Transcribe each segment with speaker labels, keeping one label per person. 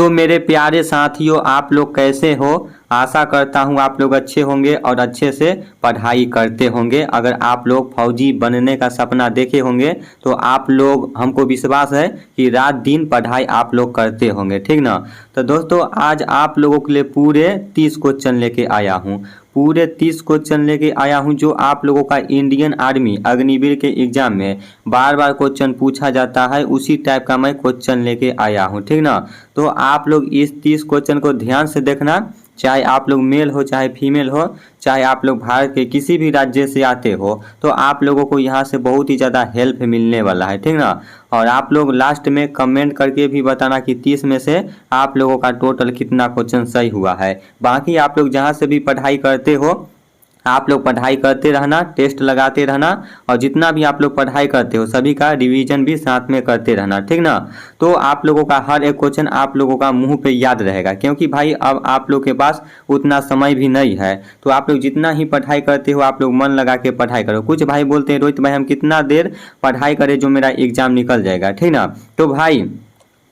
Speaker 1: तो मेरे प्यारे साथियों, आप लोग कैसे हो? आशा करता हूँ आप लोग अच्छे होंगे और अच्छे से पढ़ाई करते होंगे। अगर आप लोग फौजी बनने का सपना देखे होंगे तो आप लोग, हमको विश्वास है कि रात दिन पढ़ाई आप लोग करते होंगे, ठीक ना। तो दोस्तों, आज आप लोगों के लिए पूरे 30 क्वेश्चन लेके आया हूँ। पूरे 30 क्वेश्चन लेके आया हूँ जो आप लोगों का इंडियन आर्मी अग्निवीर के एग्जाम में बार बार क्वेश्चन पूछा जाता है, उसी टाइप का मैं क्वेश्चन लेके आया हूँ, ठीक ना। तो आप लोग इस 30 क्वेश्चन को ध्यान से देखना, चाहे आप लोग मेल हो चाहे फीमेल हो, चाहे आप लोग भारत के किसी भी राज्य से आते हो, तो आप लोगों को यहाँ से बहुत ही ज़्यादा हेल्प मिलने वाला है, ठीक ना। और आप लोग लास्ट में कमेंट करके भी बताना कि 30 में से आप लोगों का टोटल कितना क्वेश्चन सही हुआ है। बाकी आप लोग जहाँ से भी पढ़ाई करते हो, आप लोग पढ़ाई करते रहना, टेस्ट लगाते रहना, और जितना भी आप लोग पढ़ाई करते हो सभी का रिवीजन भी साथ में करते रहना, ठीक ना। तो आप लोगों का हर एक क्वेश्चन आप लोगों का मुंह पे याद रहेगा, क्योंकि भाई अब आप लोग के पास उतना समय भी नहीं है। तो आप लोग जितना ही पढ़ाई करते हो आप लोग मन लगा के पढ़ाई करो। कुछ भाई बोलते हैं रोहित भाई हम कितना देर पढ़ाई करें जो मेरा एग्जाम निकल जाएगा, ठीक ना। तो भाई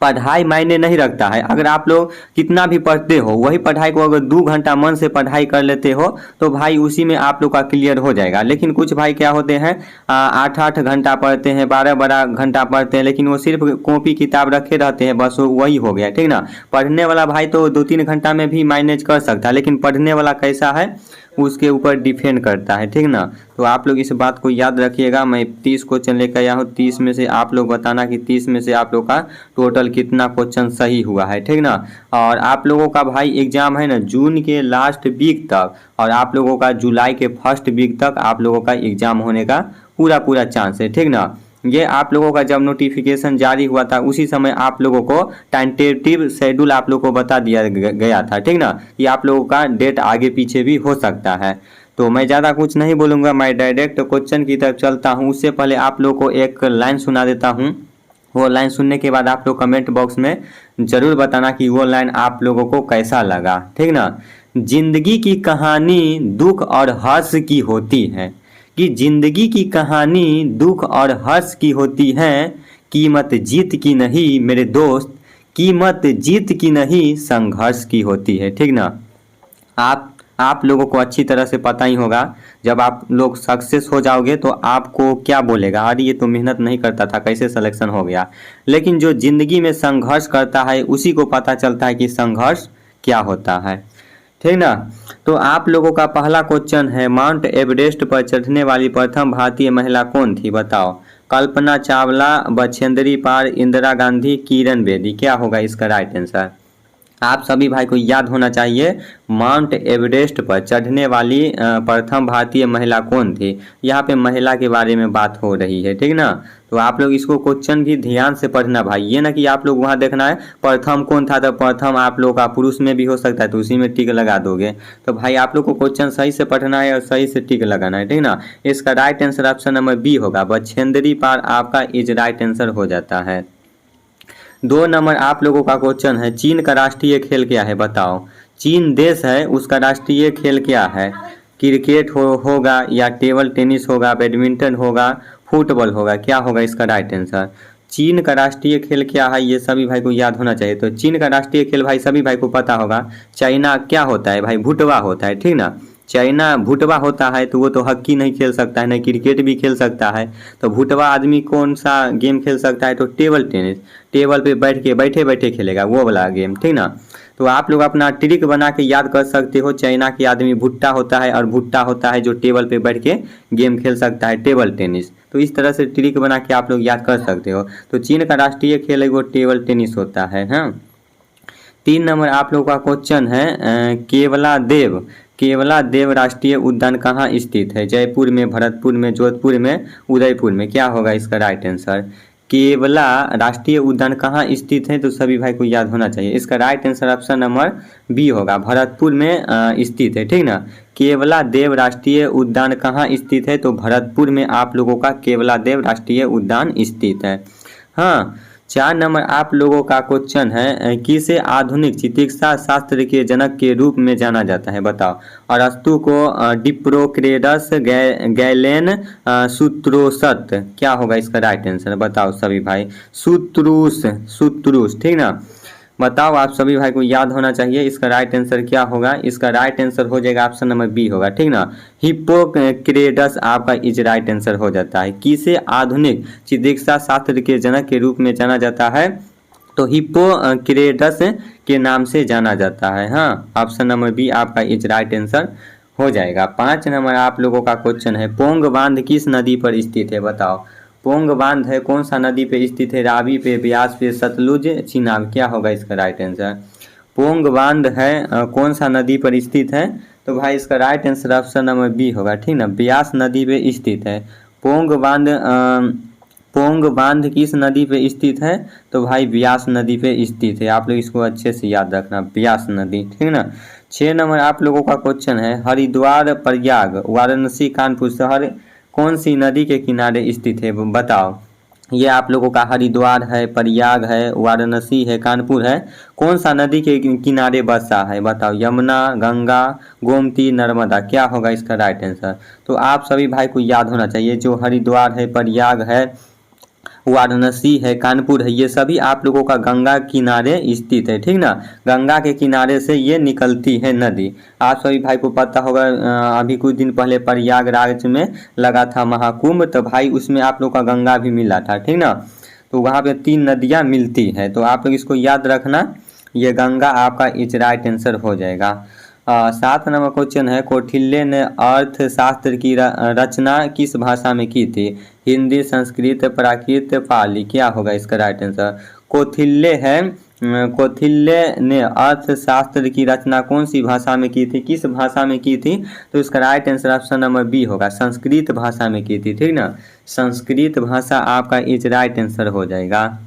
Speaker 1: पढ़ाई मायने नहीं रखता है। अगर आप लोग कितना भी पढ़ते हो, वही पढ़ाई को अगर 2 घंटा मन से पढ़ाई कर लेते हो तो भाई उसी में आप लोग का क्लियर हो जाएगा। लेकिन कुछ भाई क्या होते हैं, 8-8 घंटा पढ़ते हैं, 12-12 घंटा पढ़ते हैं, लेकिन वो सिर्फ कॉपी किताब रखे रहते हैं, बस वही हो गया, ठीक ना। पढ़ने वाला भाई तो 2-3 घंटा में भी मैनेज कर सकता है, लेकिन पढ़ने वाला कैसा है उसके ऊपर डिपेंड करता है, ठीक ना। तो आप लोग इस बात को याद रखिएगा। मैं 30 क्वेश्चन लेकर आया हूँ, 30 में से आप लोग बताना कि 30 में से आप लोग का टोटल कितना क्वेश्चन सही हुआ है, ठीक ना। और आप लोगों का भाई एग्जाम है ना जून के लास्ट वीक तक, और आप लोगों का जुलाई के फर्स्ट वीक तक आप लोगों का एग्जाम होने का पूरा चांस है, ठीक ना। ये आप लोगों का जब नोटिफिकेशन जारी हुआ था उसी समय आप लोगों को टेंटेटिव शेड्यूल आप लोगों को बता दिया गया था, ठीक ना, कि आप लोगों का डेट आगे पीछे भी हो सकता है। तो मैं ज़्यादा कुछ नहीं बोलूँगा, मैं डायरेक्ट क्वेश्चन की तरफ चलता हूँ। उससे पहले आप लोगों को एक लाइन सुना देता हूँ। वो लाइन सुनने के बाद आप लोग कमेंट बॉक्स में ज़रूर बताना कि वो लाइन आप लोगों को कैसा लगा, ठीक ना। जिंदगी की कहानी दुख और हर्ष की होती है, कि जिंदगी की कहानी दुख और हर्ष की होती है, कीमत जीत की नहीं मेरे दोस्त, कीमत जीत की नहीं संघर्ष की होती है, ठीक ना। आप लोगों को अच्छी तरह से पता ही होगा, जब आप लोग सक्सेस हो जाओगे तो आपको क्या बोलेगा, अरे ये तो मेहनत नहीं करता था कैसे सिलेक्शन हो गया। लेकिन जो जिंदगी में संघर्ष करता है उसी को पता चलता है कि संघर्ष क्या होता है, ठीक ना। तो आप लोगों का पहला क्वेश्चन है, माउंट एवरेस्ट पर चढ़ने वाली प्रथम भारतीय महिला कौन थी, बताओ। कल्पना चावला, बछेंद्री पाल, इंदिरा गांधी, किरण बेदी। क्या होगा इसका राइट आंसर? आप सभी भाई को याद होना चाहिए, माउंट एवरेस्ट पर चढ़ने वाली प्रथम भारतीय महिला कौन थी। यहाँ पे महिला के बारे में बात हो रही है, ठीक ना। तो आप लोग इसको क्वेश्चन भी ध्यान से पढ़ना भाई, ये ना कि आप लोग वहाँ देखना है प्रथम कौन था, तो प्रथम आप लोग का पुरुष में भी हो सकता है तो उसी में टिक लगा दोगे। तो भाई आप लोग को क्वेश्चन सही से पढ़ना है और सही से टिक लगाना है, ठीक ना। इसका right answer option number b होगा, बछेंद्री पाल आपका इज राइट आंसर हो जाता है। 2 नंबर आप लोगों का क्वेश्चन है, चीन का राष्ट्रीय खेल क्या है, बताओ। चीन देश है, उसका राष्ट्रीय खेल क्या है? क्रिकेट होगा या टेबल टेनिस होगा, बैडमिंटन होगा, फुटबॉल होगा। क्या होगा इसका राइट आंसर? चीन का राष्ट्रीय खेल क्या है ये सभी भाई को याद होना चाहिए। तो चीन का राष्ट्रीय खेल भाई सभी भाई को पता होगा, चाइना क्या होता है भाई, भुटवा होता है, ठीक ना। चाइना भुटवा होता है तो वो तो हॉकी नहीं खेल सकता है, नहीं क्रिकेट भी खेल सकता है। तो भुटवा आदमी कौन सा गेम खेल सकता है? तो टेबल टेनिस, टेबल पे बैठ के बैठे बैठे खेलेगा वो वाला गेम, ठीक ना। तो आप लोग अपना ट्रिक बना के याद कर सकते हो, चाइना के आदमी भुट्टा होता है और भुट्टा होता है जो टेबल पे बैठ के गेम खेल सकता है, टेबल टेनिस। तो इस तरह से ट्रिक बना के आप लोग याद कर सकते हो। तो चीन का राष्ट्रीय खेल है वो टेबल टेनिस होता है। हाँ, 3 नंबर आप लोग का क्वेश्चन है, केवला देव राष्ट्रीय उद्यान कहाँ स्थित है? जयपुर में, भरतपुर में, जोधपुर में, उदयपुर में। क्या होगा इसका राइट आंसर? केवला राष्ट्रीय उद्यान कहाँ स्थित है तो सभी भाई को याद होना चाहिए। इसका right answer option number b होगा, भरतपुर में स्थित है, ठीक ना। केवला देव राष्ट्रीय उद्यान कहाँ स्थित है? तो भरतपुर में आप लोगों का केवला देव राष्ट्रीय उद्यान स्थित है। हाँ, 4 नंबर आप लोगों का क्वेश्चन है, किसे आधुनिक चिकित्सा शास्त्र के जनक के रूप में जाना जाता है, बताओ। अरस्तु को, डिप्रोक्रेडस, गैलेन, सुत्रोसत। क्या होगा इसका राइट आंसर बताओ सभी भाई? सुत्रुस, ठीक ना। बताओ आप सभी भाई को याद होना चाहिए इसका राइट आंसर क्या होगा। इसका राइट आंसर हो जाएगा ऑप्शन नंबर बी होगा, ठीक ना। हिप्पोक्रेटस आपका इज राइट आंसर हो जाता है। किसे आधुनिक चिकित्सा शास्त्र के जनक के रूप में जाना जाता है, तो हिप्पोक्रेटस के नाम से जाना जाता है। हाँ, ऑप्शन नंबर बी आपका इज राइट आंसर हो जाएगा। 5 नंबर आप लोगों का क्वेश्चन है, पोंग बांध किस नदी पर स्थित है, बताओ। पोंग बांध है कौन सा नदी पे स्थित है, रावी पे, ब्यास पे, सतलुज, चिनाब, क्या होगा इसका राइट आंसर। पोंग बांध है कौन सा नदी पर स्थित है, तो भाई इसका right answer option number b होगा, ठीक ना, ब्यास नदी पे स्थित है। पोंग बांध पोंग बांध किस नदी पे स्थित है, तो भाई ब्यास नदी पे स्थित है। आप लोग इसको अच्छे से याद रखना, ब्यास नदी, ठीक ना। 6 नंबर आप लोगों का क्वेश्चन है, हरिद्वार, प्रयाग, वाराणसी, कानपुर शहर कौन सी नदी के किनारे स्थित है, बताओ। ये आप लोगों का हरिद्वार है, प्रयाग है, वाराणसी है, कानपुर है, कौन सा नदी के किनारे बसा है, बताओ। यमुना, गंगा, गोमती, नर्मदा, क्या होगा इसका राइट आंसर। तो आप सभी भाई को याद होना चाहिए, जो हरिद्वार है, प्रयाग है, वाराणसी है, कानपुर है, ये सभी आप लोगों का गंगा किनारे स्थित है, ठीक ना। गंगा के किनारे से ये निकलती है नदी। आप सभी भाई को पता होगा अभी कुछ दिन पहले प्रयागराज में लगा था महाकुंभ, तो भाई उसमें आप लोग का गंगा भी मिला था, ठीक ना। तो वहाँ पे 3 नदियाँ मिलती है, तो आप लोग इसको याद रखना, ये गंगा आपका इज राइट आंसर हो जाएगा। 7 नंबर क्वेश्चन है, कौटिल्य ने अर्थशास्त्र की रचना किस भाषा में की थी, हिंदी, संस्कृत, प्राकृत, पाली, क्या होगा इसका राइट आंसर। कौटिल्य ने अर्थशास्त्र की रचना कौन सी भाषा में की थी, किस भाषा में की थी, तो इसका right answer option number b होगा, संस्कृत भाषा में की थी, ठीक ना। संस्कृत भाषा आपका इज राइट आंसर हो जाएगा।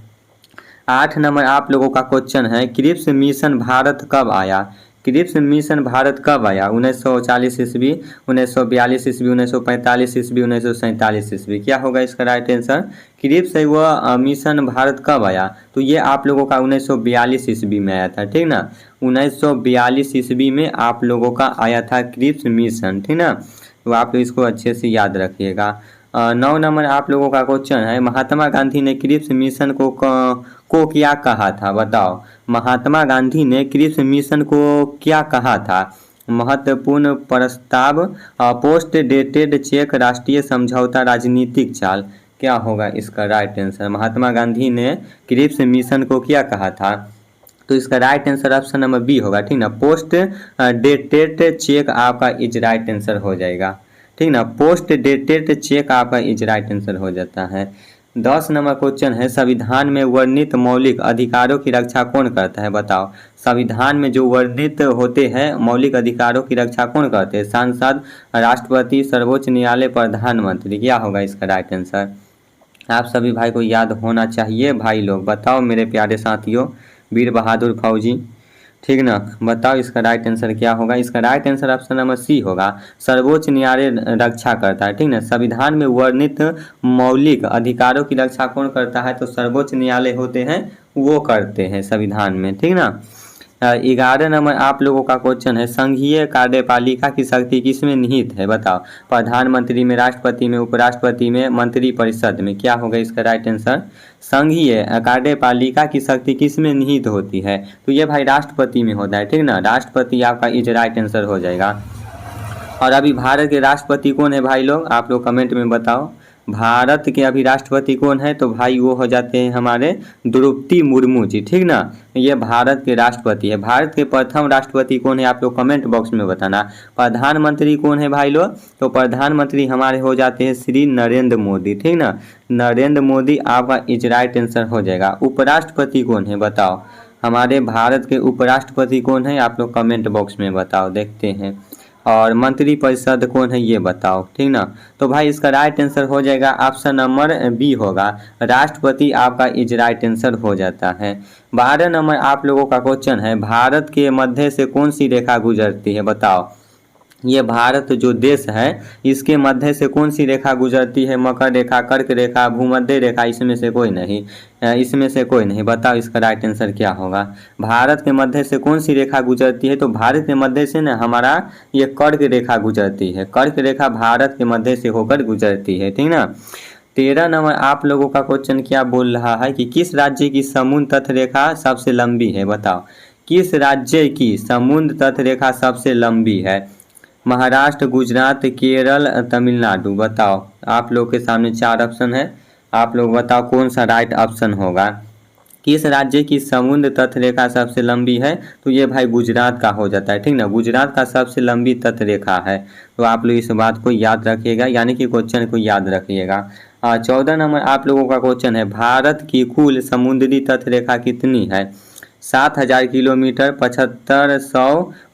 Speaker 1: 8 नंबर आप लोगों का क्वेश्चन है, क्रिप्स मिशन भारत कब आया, क्रिप्स मिशन भारत कब आया, 1940 ईस्वी, 1942 ईस्वी, 1945 ईस्वी, 1947 ईस्वी, क्या होगा इसका राइट आंसर। क्रिप्स है वह मिशन भारत कब आया, तो ये आप लोगों का 1942 ईस्वी में आया था, ठीक ना। 1942 ईस्वी में आप लोगों का आया था क्रिप्स मिशन, ठीक ना। तो आप इसको अच्छे से याद रखिएगा। 9 नंबर आप लोगों का क्वेश्चन है, महात्मा गांधी ने क्रिप्स मिशन को क्या कहा था, बताओ। महात्मा गांधी ने क्रिप्स मिशन को क्या कहा था, महत्वपूर्ण प्रस्ताव, पोस्ट डेटेड चेक, राष्ट्रीय समझौता, राजनीतिक चाल, क्या होगा इसका राइट आंसर। महात्मा गांधी ने क्रिप्स मिशन को क्या कहा था, तो इसका right answer option number b होगा, ठीक ना, पोस्ट डेटेड चेक आपका इज राइट आंसर हो जाएगा, ठीक ना। पोस्ट डेटेड चेक आपका इज राइट आंसर हो जाता है। 10 नंबर क्वेश्चन है, संविधान में वर्णित मौलिक अधिकारों की रक्षा कौन करता है, बताओ। संविधान में जो वर्णित होते हैं मौलिक अधिकारों की रक्षा कौन करते हैं, सांसद, राष्ट्रपति, सर्वोच्च न्यायालय, प्रधानमंत्री, क्या होगा इसका राइट आंसर। आप सभी भाई को याद होना चाहिए भाई लोग, बताओ मेरे प्यारे साथियों, वीर बहादुर फौजी, ठीक ना। बताओ इसका राइट आंसर क्या होगा। इसका right answer option number c होगा, सर्वोच्च न्यायालय रक्षा करता है, ठीक ना। संविधान में वर्णित मौलिक अधिकारों की रक्षा कौन करता है, तो सर्वोच्च न्यायालय होते हैं वो करते हैं संविधान में, ठीक ना। 11 नंबर आप लोगों का क्वेश्चन है, संघीय कार्यपालिका की शक्ति किसमें निहित है, बताओ। प्रधानमंत्री में, राष्ट्रपति में, उपराष्ट्रपति में, मंत्रिपरिषद में, क्या होगा इसका राइट आंसर। संघीय कार्यपालिका की शक्ति किसमें निहित होती है, तो ये भाई राष्ट्रपति में होता है, ठीक ना। राष्ट्रपति आपका इज राइट आंसर हो जाएगा। और अभी भारत के राष्ट्रपति कौन है भाई लोग, आप लोग कमेंट में बताओ। भारत के अभी राष्ट्रपति कौन है, तो भाई वो हो जाते हैं हमारे द्रौपदी मुर्मू जी, ठीक ना। ये भारत के राष्ट्रपति है। भारत के प्रथम राष्ट्रपति कौन है, आप लोग कमेंट बॉक्स में बताना। प्रधानमंत्री कौन है भाई लोग, तो प्रधानमंत्री हमारे हो जाते हैं श्री नरेंद्र मोदी, ठीक ना। नरेंद्र मोदी आपका इज राइट आंसर हो जाएगा। उपराष्ट्रपति कौन है, बताओ। हमारे भारत के उपराष्ट्रपति कौन है, आप लोग कमेंट बॉक्स में बताओ, देखते हैं। और मंत्रिपरिषद कौन है ये बताओ, ठीक ना। तो भाई इसका राइट आंसर हो जाएगा ऑप्शन नंबर बी होगा, राष्ट्रपति आपका इज राइट आंसर हो जाता है। 12 नंबर आप लोगों का क्वेश्चन है, भारत के मध्य से कौन सी रेखा गुजरती है, बताओ। ये भारत जो देश है इसके मध्य से कौन सी रेखा गुजरती है, मकर रेखा, कर्क रेखा, भूमध्य रेखा, इसमें से कोई नहीं, इसमें से कोई नहीं, बताओ इसका राइट आंसर क्या होगा। भारत के मध्य से कौन सी रेखा गुजरती है, तो भारत के मध्य से ना हमारा ये कर्क रेखा गुजरती है, कर्क रेखा भारत के मध्य से होकर गुजरती है, ठीक ना। 13 नंबर आप लोगों का क्वेश्चन क्या बोल रहा है कि किस राज्य की समुद्र तट रेखा सबसे लंबी है, बताओ किस राज्य की समुद्र तट रेखा सबसे लंबी है। महाराष्ट्र, गुजरात, केरल, तमिलनाडु, बताओ आप लोग के सामने 4 ऑप्शन है, आप लोग बताओ कौन सा राइट ऑप्शन होगा। किस राज्य की समुद्र तट रेखा सबसे लंबी है, तो ये भाई गुजरात का हो जाता है, ठीक ना, गुजरात का सबसे लंबी तट रेखा है। तो आप लोग इस बात को याद रखिएगा, यानी कि क्वेश्चन को याद रखिएगा। 14 नंबर आप लोगों का क्वेश्चन है भारत की कुल समुद्री तट रेखा कितनी है। 7,000 किलोमीटर,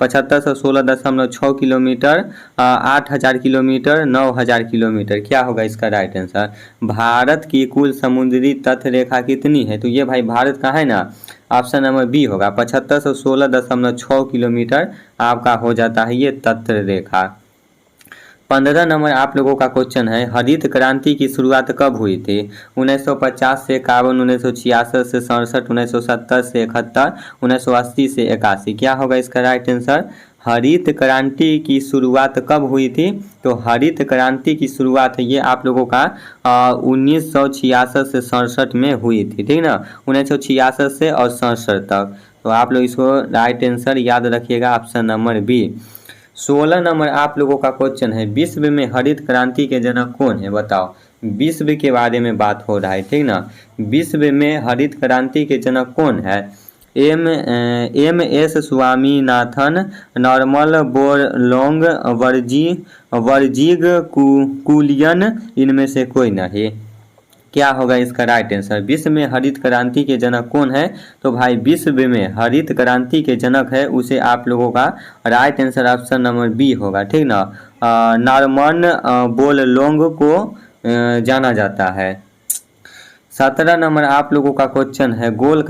Speaker 1: 7516.6 किलोमीटर, 8,000 किलोमीटर, 9,000 किलोमीटर, क्या होगा इसका राइट आंसर। भारत की कुल समुद्री तट रेखा कितनी है, तो ये भाई भारत का है ना, ऑप्शन नंबर बी होगा, 7516.6 किलोमीटर आपका हो जाता है ये तट रेखा। 15 नंबर आप लोगों का क्वेश्चन है हरित क्रांति की शुरुआत कब हुई थी। 1950 से 51, 1966 से 67, 1970 से 71, 1980 से 81, क्या होगा इसका राइट आंसर। हरित क्रांति की शुरुआत कब हुई थी, तो हरित क्रांति की शुरुआत ये आप लोगों का 1966 से 67 में हुई थी, ठीक ना, 1966 से और 67 तक। तो आप लोग इसको राइट आंसर याद रखिएगा, ऑप्शन नंबर बी। 16 नंबर आप लोगों का क्वेश्चन है विश्व में हरित क्रांति के जनक कौन है, बताओ विश्व के बारे में बात हो रहा है, ठीक ना, विश्व में हरित क्रांति के जनक कौन है। एम एस स्वामीनाथन, नॉर्मल बोरलोंग, वर्जिग कुलियन, इनमें से कोई नहीं, क्या होगा इसका राइट आंसर। विश्व में हरित क्रांति के जनक कौन है, तो भाई विश्व में हरित क्रांति के जनक है उसे आप लोगों का right answer option number b होगा, ठीक ना, नॉर्मन बोरलोंग को जाना जाता है। 17 नंबर आप लोगों का क्वेश्चन है गोल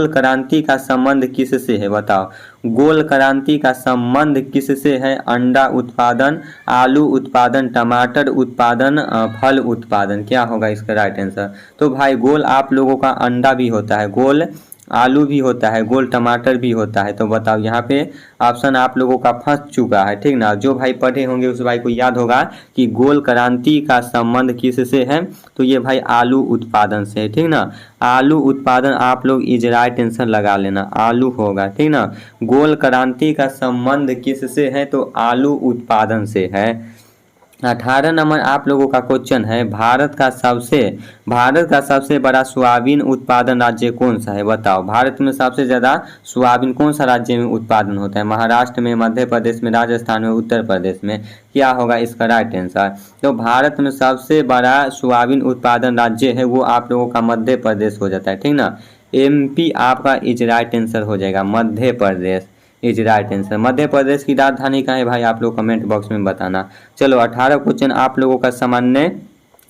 Speaker 1: क्रांति का संबंध किससे है, बताओ गोल क्रांति का संबंध किससे है। अंडा उत्पादन, आलू उत्पादन, टमाटर उत्पादन, फल उत्पादन, क्या होगा इसका राइट आंसर। तो भाई गोल आप लोगों का अंडा भी होता है, गोल आलू भी होता है, गोल टमाटर भी होता है। तो बताओ यहाँ पे ऑप्शन आप लोगों का फंस चुका है, ठीक ना, जो भाई पढ़े होंगे उस भाई को याद होगा कि गोल क्रांति का संबंध किससे है, तो ये भाई आलू उत्पादन से है, ठीक ना, आलू उत्पादन आप लोग इज राइट आंसर लगा लेना, आलू होगा, ठीक ना, गोल क्रांति का संबंध किससे है, तो आलू उत्पादन से है। 18 नंबर आप लोगों का क्वेश्चन है भारत का सबसे बड़ा सोयाबीन उत्पादन राज्य कौन सा है, बताओ भारत में सबसे ज़्यादा सोयाबीन कौन सा राज्य में उत्पादन होता है। महाराष्ट्र में, मध्य प्रदेश में, राजस्थान में, उत्तर प्रदेश में, क्या होगा इसका राइट आंसर। तो भारत में सबसे बड़ा सोयाबीन उत्पादन राज्य है वो आप लोगों का मध्य प्रदेश हो जाता है, ठीक ना, MP आपका इज राइट आंसर हो जाएगा, Madhya Pradesh is right answer. Madhya Pradesh की राजधानी कहाँ है भाई आप लोग कमेंट बॉक्स में बताना। चलो 18 क्वेश्चन आप लोगों का सामान्य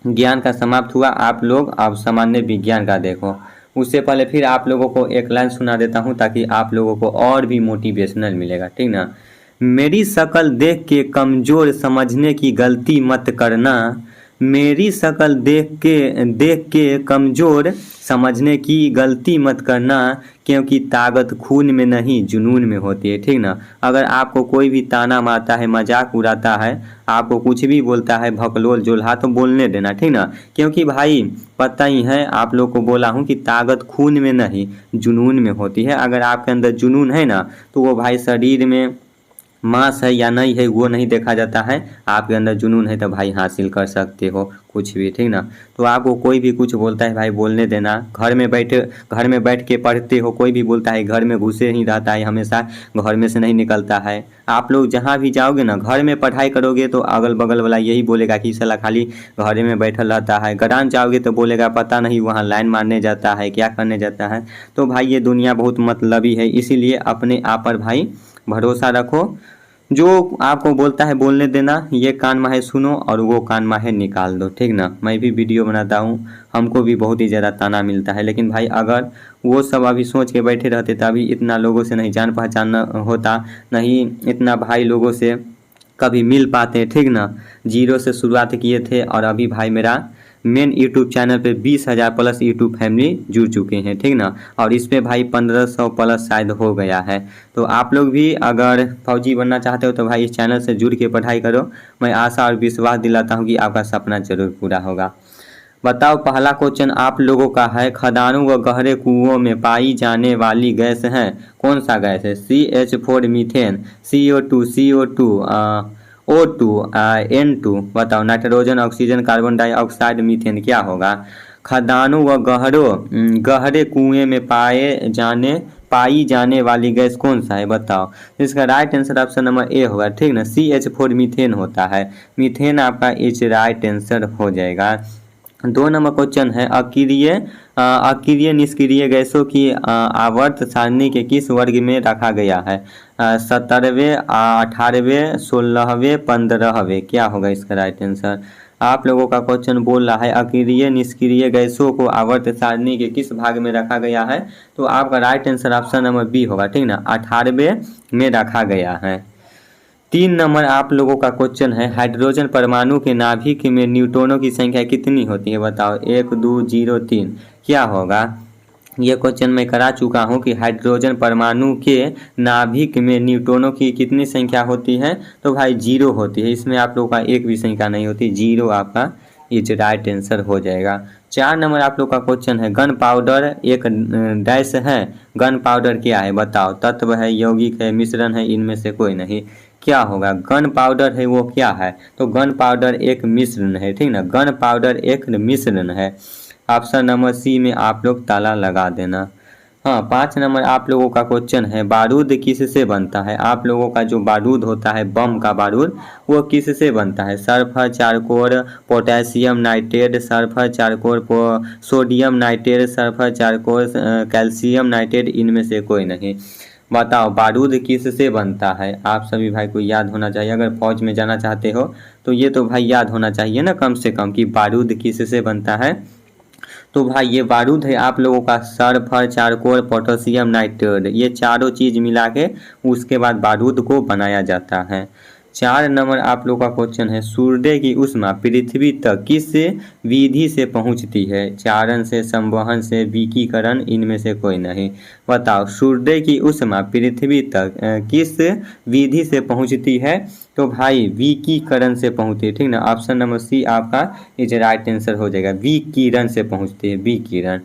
Speaker 1: ज्ञान का समाप्त हुआ, आप लोग अब सामान्य विज्ञान का देखो। उससे पहले फिर आप लोगों को एक लाइन सुना देता हूँ ताकि आप लोगों को और भी मोटिवेशनल मिलेगा, ठीक ना। मेरी शक्ल देख के कमज़ोर समझने की गलती मत करना, मेरी शक्ल देख के कमज़ोर समझने की गलती मत करना, क्योंकि ताकत खून में नहीं जुनून में होती है, ठीक ना। अगर आपको कोई भी ताना मारता है, मजाक उड़ाता है, आपको कुछ भी बोलता है, भकलोल जोल्हा, तो बोलने देना, ठीक ना, क्योंकि भाई पता ही है आप लोग को बोला हूँ कि ताकत खून में नहीं जुनून में होती है। अगर आपके अंदर जुनून है ना तो वो भाई शरीर में मांस है या नहीं है वो नहीं देखा जाता है, आपके अंदर जुनून है तो भाई हासिल कर सकते हो कुछ भी, ठीक ना। तो आपको कोई भी कुछ बोलता है भाई बोलने देना। घर में बैठ के पढ़ते हो, कोई भी बोलता है घर में घुसे ही रहता है, हमेशा घर में से नहीं निकलता है। आप लोग जहाँ भी जाओगे ना, घर में पढ़ाई करोगे तो अगल बगल वाला यही बोलेगा कि साला खाली घर में बैठल रहता है। ग्राम जाओगे तो बोलेगा पता नहीं वहाँ लाइन मारने जाता है, क्या करने जाता है। तो भाई ये दुनिया बहुत मतलबी है, इसीलिए अपने आप पर भाई भरोसा रखो। जो आपको बोलता है बोलने देना, ये कान माहे सुनो और वो कान माहे निकाल दो, ठीक ना। मैं भी वीडियो बनाता हूँ, हमको भी बहुत ही ज़्यादा ताना मिलता है, लेकिन भाई अगर वो सब अभी सोच के बैठे रहते तो अभी इतना लोगों से नहीं जान पहचान होता, नहीं इतना भाई लोगों से कभी मिल पाते, ठीक ना। जीरो से शुरुआत किए थे और अभी भाई मेरा मेन यूट्यूब चैनल पे 20,000 प्लस यूट्यूब फैमिली जुड़ चुके हैं, ठीक ना। और इस पे भाई 1500 प्लस शायद हो गया है। तो आप लोग भी अगर फौजी बनना चाहते हो तो भाई इस चैनल से जुड़ के पढ़ाई करो। मैं आशा और विश्वास दिलाता हूँ कि आपका सपना जरूर पूरा होगा। बताओ, पहला क्वेश्चन आप लोगों का है, खदानों व गहरे कुओं में पाई जाने वाली गैस है, कौन सा गैस है? CH4 methane, CO2 O2 N2। बताओ, nitrogen, oxygen, carbon dioxide, methane, क्या होगा? खदानों व गहरे कुएं में पाई जाने वाली गैस कौन सा है? बताओ। इसका right answer option number A होगा, ठीक ना। CH4 मीथेन होता है। मीथेन आपका इस राइट आंसर हो जाएगा। 2 नंबर क्वेश्चन है, अक्रिय निष्क्रिय गैसों की आवर्त सारणी के किस वर्ग में रखा गया है? 17वें, 18वें, 16वें, 15वें, क्या होगा इसका राइट आंसर? आप लोगों का क्वेश्चन बोल रहा है अक्रिय निष्क्रिय गैसों को आवर्त सारणी के किस भाग में रखा गया है, तो आपका right answer option number b होगा, ठीक ना, 18वें में रखा गया है। 3 नंबर आप लोगों का क्वेश्चन है, हाइड्रोजन परमाणु के नाभिक में न्यूट्रॉनों की संख्या कितनी होती है? बताओ। 1, 2, 0, 3, क्या होगा? ये क्वेश्चन मैं करा चुका हूँ कि हाइड्रोजन परमाणु के नाभिक में न्यूट्रॉनों की कितनी संख्या होती है, तो भाई 0 होती है। इसमें आप लोगों का एक भी संख्या नहीं होती, 0 आपका इज राइट आंसर हो जाएगा। 4 नंबर आप लोग का क्वेश्चन है, गन पाउडर एक डैश है, गन पाउडर क्या है? बताओ। तत्व है, यौगिक है, मिश्रण है, इनमें से कोई नहीं, क्या होगा? गन पाउडर है वो क्या है? तो गन पाउडर एक मिश्रण है, ठीक ना, गन पाउडर एक मिश्रण है। ऑप्शन नंबर सी में आप लोग ताला लगा देना। हाँ, 5 नंबर आप लोगों का क्वेश्चन है, बारूद किससे बनता है? आप लोगों का जो बारूद होता है, बम का बारूद, वो किससे बनता है? Sulphur, charcoal, potassium nitrate, sulphur, charcoal, sodium nitrate, sulphur, charcoal, calcium nitrate, इनमें से कोई नहीं। बताओ, बारूद किससे बनता है? आप सभी भाई को याद होना चाहिए, अगर फौज में जाना चाहते हो तो ये तो भाई याद होना चाहिए ना कम से कम, कि बारूद किससे बनता है। तो भाई ये बारूद है आप लोगों का सल्फर, चारकोल, पोटेशियम नाइट्रेट, ये चारों चीज मिला के उसके बाद बारूद को बनाया जाता है। 4 नंबर आप लोग का क्वेश्चन है, सूर्य की ऊष्मा पृथ्वी तक किस विधि से पहुंचती है? चारण से, संवहन से, विकिरण, इनमें से कोई नहीं। बताओ, सूर्य की ऊष्मा पृथ्वी तक किस विधि से पहुंचती है? तो भाई विकिरण से पहुंचती है, ठीक ना। ऑप्शन नंबर सी आपका इज राइट आंसर हो जाएगा, विकिरण से पहुंचती है, विकिरण।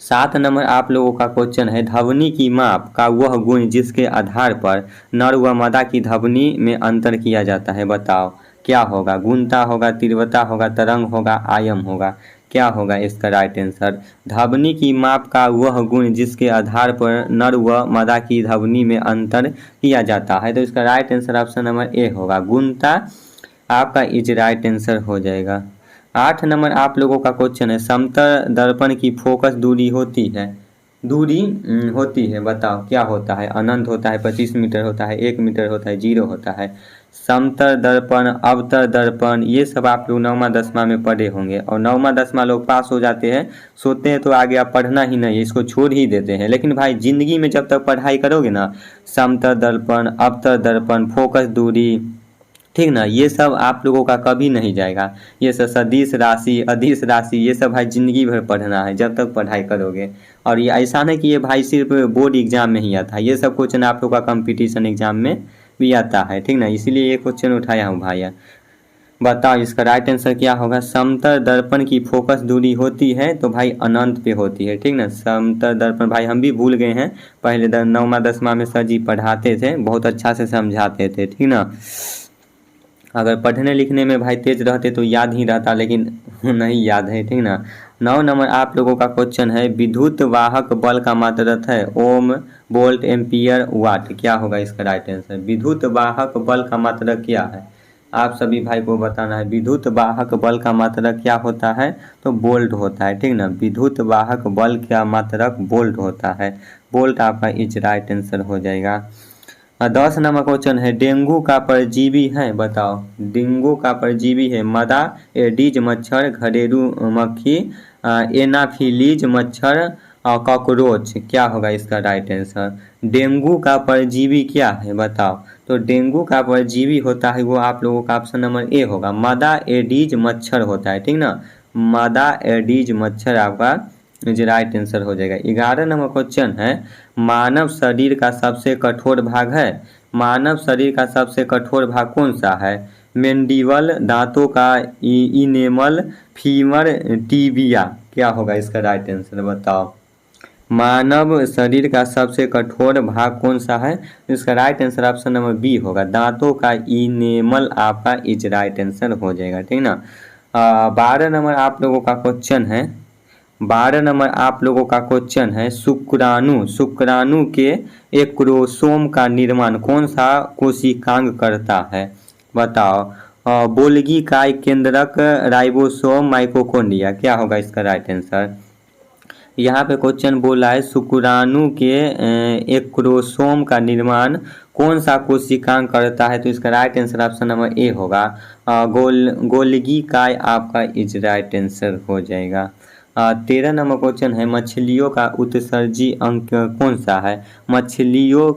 Speaker 1: 7 नंबर आप लोगों का क्वेश्चन है, ध्वनि की माप का वह गुण जिसके आधार पर नर व मादा की ध्वनि में अंतर किया जाता है। बताओ, क्या होगा? गुणता होगा, तीव्रता होगा, तरंग होगा, आयाम होगा, क्या होगा इसका राइट आंसर? ध्वनि की माप का वह गुण जिसके आधार पर नर व मादा की ध्वनि में अंतर किया जाता है, तो इसका right answer option number A होगा, गुणता आपका इज राइट आंसर हो जाएगा। 8 नंबर आप लोगों का क्वेश्चन है, समतल दर्पण की फोकस दूरी होती है, होती है, बताओ क्या होता है? अनंत होता है, 25 मीटर होता है, 1 मीटर होता है, 0 होता है। समतल दर्पण, अवतल दर्पण, ये सब आप लोग 9वां 10वां में पढ़े होंगे, और 9वां 10वां लोग पास हो जाते हैं, सोते हैं तो आगे आप पढ़ना ही नहीं है, इसको छोड़ ही देते हैं। लेकिन भाई जिंदगी में जब तक पढ़ाई करोगे ना, समतल दर्पण, अवतल दर्पण, फोकस दूरी, ठीक ना, ये सब आप लोगों का कभी नहीं जाएगा। ये सब सदिश राशि, अदिश राशि, ये सब भाई जिंदगी भर पढ़ना है जब तक पढ़ाई करोगे। और ये ऐसा नहीं कि ये भाई सिर्फ बोर्ड एग्जाम में ही आता है, ये सब क्वेश्चन आप लोग का कंपटीशन एग्जाम में भी आता है, ठीक ना, इसीलिए ये क्वेश्चन उठाया हूँ भाई। बताओ इसका राइट आंसर क्या होगा? समतल दर्पण की फोकस दूरी होती है तो भाई अनंत पे होती है, ठीक ना। समतल दर्पण भाई हम भी भूल गए हैं, पहले 9वां 10वां में सर जी पढ़ाते थे, बहुत अच्छा से समझाते थे, ठीक ना। अगर पढ़ने लिखने में भाई तेज रहते तो याद ही रहता, लेकिन नहीं याद है, ठीक ना। 9 नंबर आप लोगों का क्वेश्चन है, विद्युत वाहक बल का मात्रक है, ओम, वोल्ट, एम्पियर, वाट, क्या होगा इसका राइट आंसर? विद्युत वाहक बल का मात्रक क्या है? आप सभी भाई को बताना है, विद्युत वाहक बल का मात्रक क्या होता है? तो वोल्ट होता है, ठीक ना। विद्युत वाहक बल का मात्रक वोल्ट होता है, वोल्ट आपका इज राइट आंसर हो जाएगा। 10 नंबर क्वेश्चन है, डेंगू का परजीवी है, बताओ। डेंगू का परजीवी है मदा, एडीज मच्छर, घरेलू मक्खी, एनाफिलीज मच्छर, कॉकरोच, क्या होगा इसका राइट आंसर? डेंगू का परजीवी क्या है, बताओ। तो डेंगू का परजीवी होता है वो आप लोगों का ऑप्शन नंबर ए होगा, मदा एडीज मच्छर होता है, ठीक ना। मादा एडीज मच्छर आपका जो राइट आंसर हो जाएगा। 11 नंबर क्वेश्चन है, मानव शरीर का सबसे कठोर भाग है। मानव शरीर का सबसे कठोर भाग कौन सा है? मेंडिबल, दांतों का इनेमल, फीमर, टीबिया। क्या होगा इसका राइट आंसर बताओ। मानव शरीर का सबसे कठोर भाग कौन सा है? इसका right answer option number b होगा, दांतों का इनेमल आपका इज राइट आंसर हो जाएगा, ठीक ना। 12 नंबर आप लोगों का क्वेश्चन है, 12 नंबर आप लोगों का क्वेश्चन है, शुक्राणु, शुक्राणु के एक क्रोमोसोम का निर्माण कौन सा कोशिकांग करता है? बताओ। बोल्गी काय केंद्रक, राइबोसोम, माइटोकॉन्ड्रिया। क्या होगा इसका राइट आंसर? यहाँ पे क्वेश्चन बोला है शुक्राणु के एक क्रोमोसोम का निर्माण कौन सा कोशिकांग करता है, तो इसका right answer option number A होगा, गोल्गी काय आपका इज राइट आंसर हो जाएगा। 13 नंबर क्वेश्चन है, मछलियों का उत्सर्जी अंग कौन सा है? मछलियों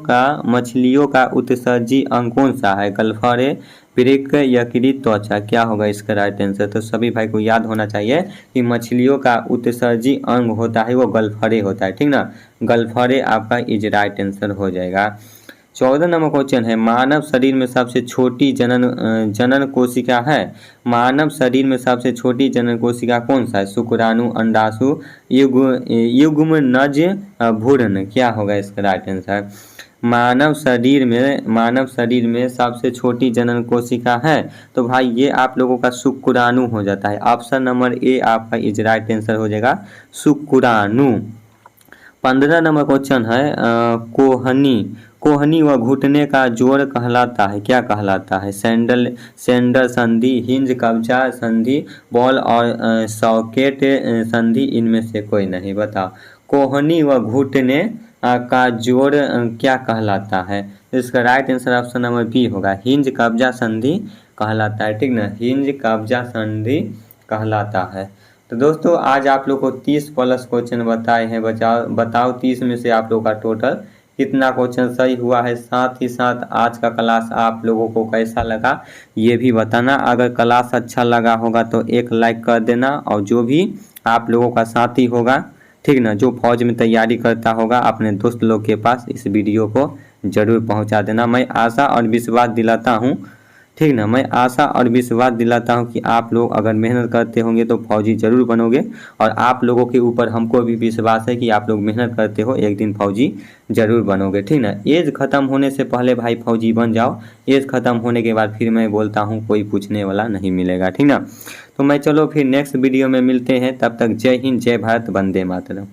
Speaker 1: का उत्सर्जी अंग कौन सा है? गल्फरे, वृक्क, यकृत, त्वचा। क्या होगा इसका राइट आंसर? तो सभी भाई को याद होना चाहिए कि मछलियों का उत्सर्जी अंग होता है वो गल्फरे होता है, ठीक ना। गल्फरे आपका इज राइट आंसर हो जाएगा। 14 नंबर क्वेश्चन है, मानव शरीर में सबसे छोटी जनन कोशिका है। मानव शरीर में सबसे छोटी जनन कोशिका कौन सा है? शुक्राणु, अंडाशु, युग्मनज, भ्रूण। क्या होगा इसका राइट आंसर? मानव शरीर में सबसे छोटी जनन कोशिका है तो भाई ये आप लोगों का शुक्राणु हो जाता है। ऑप्शन नंबर ए आपका इज राइट आंसर हो जाएगा, शुक्राणु। 15 नंबर क्वेश्चन है, कोहनी व घुटने का जोड़ कहलाता है। क्या कहलाता है? सेंडर संधि, हिंज कब्जा संधि, बॉल और सॉकेट संधि, इनमें से कोई नहीं। बताओ, कोहनी व घुटने का जोड़ क्या कहलाता है? इसका right answer option number b होगा, हिंज कब्जा संधि कहलाता है, ठीक ना। हिंज कब्जा संधि कहलाता है। तो दोस्तों आज आप लोग को 30 प्लस क्वेश्चन बताए हैं। बताओ 30 में से आप लोग का टोटल कितना क्वेश्चन सही हुआ है। साथ ही साथ आज का क्लास आप लोगों को कैसा लगा ये भी बताना। अगर क्लास अच्छा लगा होगा तो एक लाइक कर देना, और जो भी आप लोगों का साथी होगा, ठीक ना, जो फौज में तैयारी करता होगा, अपने दोस्त लोग के पास इस वीडियो को ज़रूर पहुंचा देना। मैं आशा और विश्वास दिलाता हूं, ठीक ना, मैं आशा और विश्वास दिलाता हूं कि आप लोग अगर मेहनत करते होंगे तो फौजी ज़रूर बनोगे। और आप लोगों के ऊपर हमको भी विश्वास है कि आप लोग मेहनत करते हो, एक दिन फौजी ज़रूर बनोगे, ठीक ना। एज ख़त्म होने से पहले भाई फौजी बन जाओ, एज ख़त्म होने के बाद फिर मैं बोलता हूँ कोई पूछने वाला नहीं मिलेगा, ठीक ना। तो मैं चलो फिर नेक्स्ट वीडियो में मिलते हैं, तब तक जय हिंद, जय भारत, वंदे मातरम।